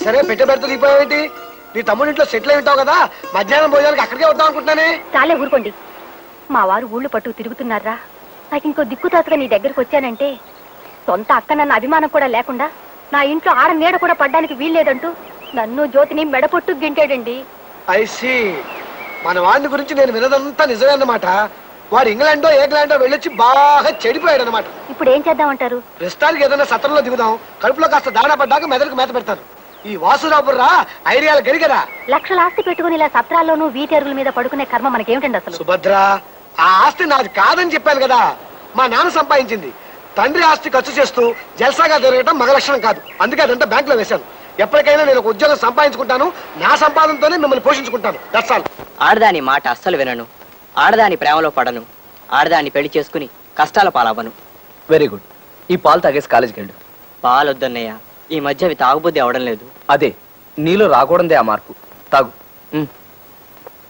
సరే పెట్టే పెడతా దిగిపోయావేంటి? నీ తమ్ముడింట్లో సెటిల్ అయి ఉంటావు కదా, మధ్యాహ్నం భోజనానికి అక్కడికే వద్దాం అనుకుంటున్నానే. చాలే ఊరుకోండి. మా వారు ఊళ్ళు పట్టు తిరుగుతున్నారా? నాకు ఇంకో దిక్కుతాతగా నీ దగ్గరకు వచ్చానంటే సొంత అక్క నన్న అభిమానం కూడా లేకుండా నా ఇంట్లో ఆడ నీడ కూడా పడ్డానికి వీల్లేదంటూ నన్ను జ్యోతిని మెడపొట్టు గింటాడండి. ఐసి మన వాడిని గురించి నేను వినదంతా నిజమే అన్నమాట. వాడు ఇంగ్లాండో ఏగ్లాండో వెళ్ళొచ్చి బాగా చెడిపోయాడు అనమాట. ఇప్పుడు ఏం చేద్దామంటారు? ప్రస్తుతానికి ఏదైనా సత్రంలో దిగుదాం. కడుపులో కాస్త దాణా పడ్డాక మెదడుకు మేత పెడతాను. ఈ వాసురాబుర్రా ఐడియాలు గరిగరా. లక్షల ఆస్తి పెట్టుకుని ఇలా సత్రాల్లోనూ వీటెరుగుల మీద పడుకునే కర్మ మనకేమిటండి అసలు? సుభద్ర, ఆ ఆస్తి నాది కాదని చెప్పాను కదా. మా నాన్న సంపాదించింది. తండ్రి ఆస్తి ఖర్చు చేస్తూ జల్సాగా తిరగటం మగ లక్షణం కాదు. అందుకే అదంతా బ్యాంకులో వేశాను. ఎప్పటికైనా నేను ఒక ఉద్యోగం సంపాదించుకుంటాను. నా సంపాదనతోనే మిమ్మల్ని పోషించుకుంటాను. That's all. ఆడదాని మాట అస్సలు వినను, ఆడదాని ప్రేమలో పడను, ఆడదాన్ని పెళ్లి చేసుకుని కష్టాల పాలవ్వను. Very good. ఈ పాలు తాగేసి కాలేజీకి వెళ్ళు. పాలొద్దన్నయ్య, ఈ మధ్య అవి తాగుబుద్ధి అవడం లేదు. అదే నీలో రాకూడదే ఆ మార్పు. తాగు.